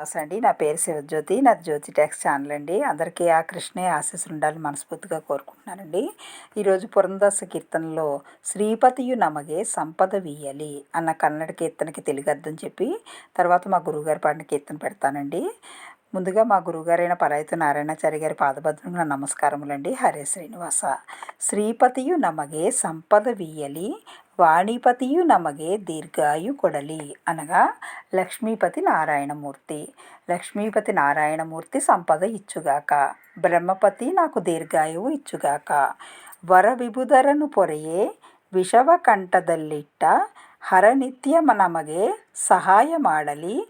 అండి. నా పేరు శివజ్యోతి. నాది జ్యోతి టెక్స్ ఛానల్ అండి. అందరికీ ఆ కృష్ణయ్య ఆశీస్సులు ఉండాలని మనస్ఫూర్తిగా కోరుకుంటున్నానండి. ఈరోజు పురందాస కీర్తనలో శ్రీపతియు నమగే సంపద వీయలి అన్న కన్నడ కీర్తనకి తెలుగు అర్థం చెప్పి తర్వాత మా గురువుగారు పాడిన కీర్తన పెడతానండి. ముందుగా మా గురువుగారైన పరాయితు నారాయణాచారి గారి పాదపద్మములకు నా నమస్కారములండి. హరే శ్రీనివాస. శ్రీపతియు నమగే సంపద వీయలి వాణిపతియు నమగే దీర్ఘాయు కొడలి అనగా లక్ష్మీపతి నారాయణమూర్తి. లక్ష్మీపతి నారాయణమూర్తి సంపద ఇచ్చుగాక. బ్రహ్మపతి నాకు దీర్ఘాయువు ಇಚ್ಚುಗಾಕ. ವರ ವಿಭುಧರನು ಪೊರೆಯೇ ವಿಷವ ಕಂಠದಲ್ಲಿಟ್ಟ ಹರನಿತ್ಯ ನಮಗೆ ಸಹಾಯ ಮಾಡಲಿ.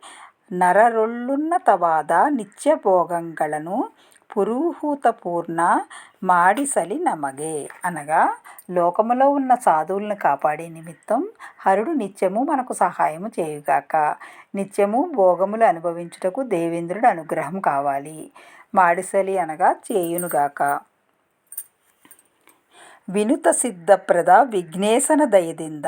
ನರರೊಳ್ಳುನ್ನತವಾದ ನಿತ್ಯ ಭೋಗಗಳನ್ನು పురూహూతపూర్ణ మాడిసలి నమగే అనగా లోకములో ఉన్న సాధువులను కాపాడే నిమిత్తం హరుడు నిత్యము మనకు సహాయము చేయుగాక. నిత్యము భోగములు అనుభవించుటకు దేవేంద్రుడు అనుగ్రహం కావాలి. మాడిసలి అనగా చేయునుగాక. ವಿನುತ ಸಿದ್ಧಪ್ರದ ವಿಘ್ನೇಶನ ದಯದಿಂದ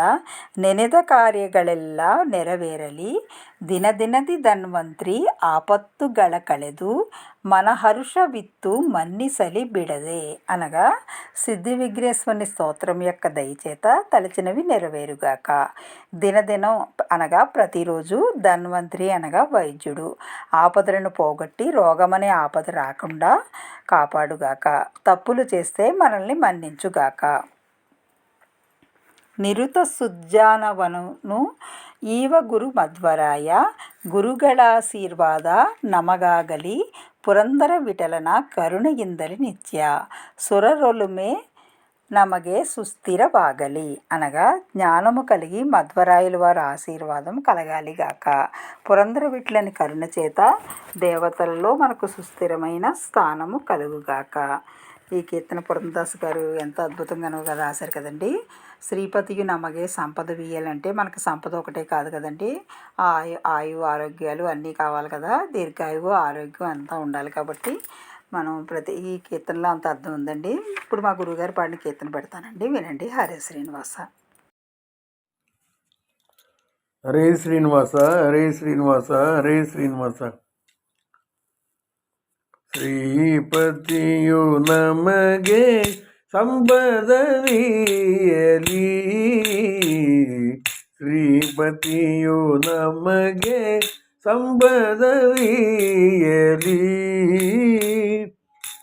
ನೆನೆದ ಕಾರ್ಯಗಳೆಲ್ಲ ನೆರವೇರಲಿ. ದಿನದಿ ಧನ್ವಂತ್ರಿ ಆಪತ್ತುಗಳ ಕಳೆದು మనహర్షవిత్తు మన్నిసలి బిడదే అనగా సిద్ధి విఘ్నేశ్వరుని స్తోత్రం యొక్క దయచేత తలచినవి నెరవేరుగాక. దినదినం అనగా ప్రతిరోజు ధన్వంతరి అనగా వైద్యుడు ఆపదలను పోగొట్టి రోగమనే ఆపద రాకుండా కాపాడుగాక. తప్పులు చేస్తే మనల్ని మన్నించుగాక. ನಿರುತ ಸುಜ್ಜಾನವನು ಈವ ಗುರು ಮಧ್ವರಾಯ ಗುರುಗಳಾಶೀರ್ವಾದ ನಮಗಾಗಲಿ. ಪುರಂದರ ವಿಠಲನ ಕರುಣೆಯಿಂದಲಿ ನಿತ್ಯ సురరొలుమే నమగే సుస్థిరవాగలి అనగా జ్ఞానము కలిగి మధ్వరాయుల వారి ఆశీర్వాదం కలగాలిగాక. పురందర విఠలని కరుణ చేత దేవతలలో మనకు సుస్థిరమైన స్థానము కలుగుగాక. ఈ కీర్తన పురందాస్ గారు ఎంత అద్భుతంగానో రాశారు కదండి. శ్రీపతియు నమగే సంపద వీయాలంటే మనకు సంపద ఒకటే కాదు కదండి, ఆయు ఆరోగ్యాలు అన్నీ కావాలి కదా. దీర్ఘాయువు ఆరోగ్యం అంతా ఉండాలి కాబట్టి మనం ఈ కీర్తనలో అంత అర్థం ఉందండి. ఇప్పుడు మా గురువుగారు పాడిన కీర్తన పెడతానండి, వినండి. హరే శ్రీనివాస. హరే శ్రీనివాస, హరే శ్రీనివాస, హరే శ్రీనివాస. ಶ್ರೀಪತಿಯು ನಮಗೆ ಸಂಪದವೀಯಲಿ. ಶ್ರೀಪತಿಯು ನಮಗೆ ಸಂಪದವೀಯಲಿ.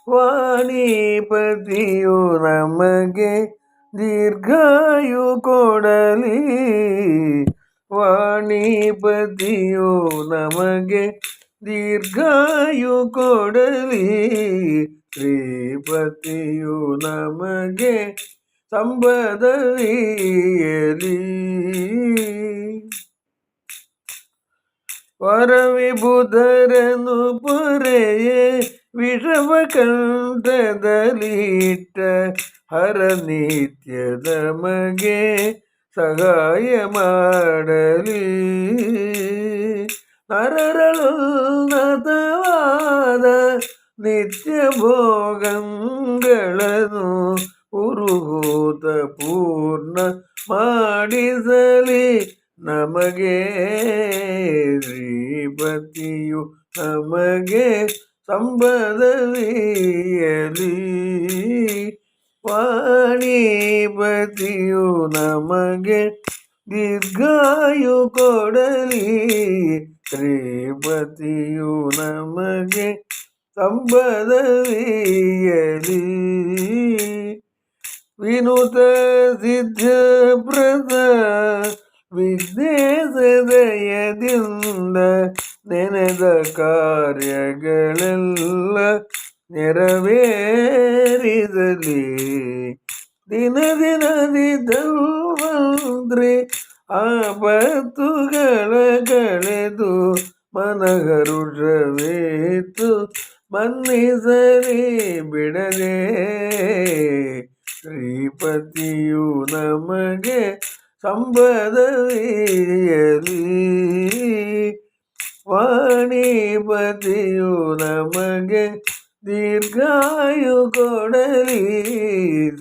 ವಾಣಿಪತಿಯು ನಮಗೆ ದೀರ್ಘಾಯು ಕೊಡಲಿ. ವಾಣಿಪತಿಯು ನಮಗೆ ದೀರ್ಘಾಯು ಕೊಡಲಿ. ಶ್ರೀಪತಿಯು ನಮಗೆ ಸಂಪದವೀಯಲಿ. ವರವಿಭುಧರನು ಪೊರೆಯೇ ವಿಷವ ಕಂಠದಲ್ಲಿಟ್ಟ ಹರನಿತ್ಯದ ಮಗೆ ಸಹಾಯ ಮಾಡಲಿ. ನರರಳುನ್ನತವಾದ ನಿತ್ಯ ಭೋಗಗಳನ್ನು ಪುರುಹೂತ ಪೂರ್ಣ ಮಾಡಿಸಲಿ ನಮಗೆ. ಶ್ರೀಪತಿಯು ನಮಗೆ ಸಂಪದವೀಯಲಿ. ವಾಣಿಪತಿಯು ನಮಗೆ ದೀರ್ಘಾಯು ಕೊಡಲಿ. ಶ್ರೀಪತಿಯು ನಮಗೆ ಸಂಪದವೀಯಲಿ. ವಿನುತ ಸಿದ್ಧಪ್ರದ ವಿಘ್ನೇಶ ದಯದಿಂದ ನೆನೆದ ಕಾರ್ಯಗಳೆಲ್ಲ ನೆರವೇರಿಸಲಿ. ದಿನದಿ ಧನ್ವಂತ್ರಿ ಆಪತ್ತುಗಳ ಕಳೆದು ಮನಹರುಷವಿತ್ತು ಮನ್ನಿಸಲಿ ಬಿಡದೆ. ಶ್ರೀಪತಿಯು ನಮಗೆ ಸಂಪದವೀಯಲಿ. ವಾಣಿಪತಿಯು ನಮಗೆ ದೀರ್ಘಾಯು ಕೊಡಲಿ.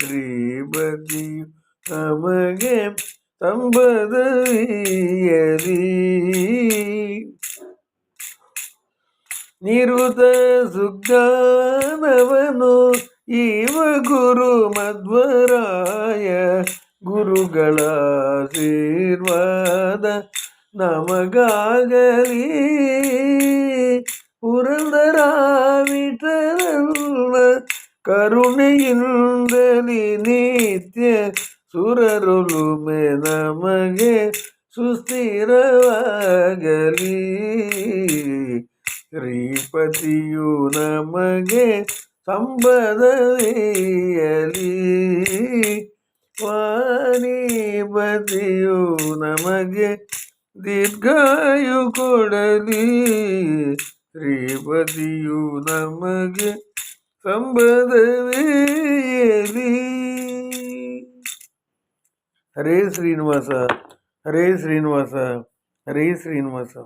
ಶ್ರೀಪತಿಯು ನಮಗೆ ಸಂಪದವೀಯಲಿ. ನಿರುತ ಸುಜ್ಞಾನವನು ಇವ ಗುರು ಮಧ್ವರಾಯ ಗುರುಗಳ ಆಶೀರ್ವಾದ ನಮಗಾಗಲಿ ಪುರಂದರ ವಿಠಲನ ಕರುಣೆಯಿಂದಲಿ ನಿತ್ಯ ಸುರರೊಲುಮೆ ನಮಗೆ ಸುಸ್ಥಿರವಾಗಲಿ ಶ್ರೀಪತಿಯು ನಮಗೆ ಸಂಪದವಿಯಲಿ ವಾಣಿಪತಿಯು ನಮಗೆ ದೀರ್ಘಾಯು ಕೊಡಲಿ ಶ್ರೀಪತಿಯು ನಮಗೆ ಸಂಪದವಿಯಲಿ. ಹರೇ ಶ್ರೀನಿವಾಸ ಹರೇ ಶ್ರೀನಿವಾಸ ಹರೇ ಶ್ರೀನಿವಾಸ.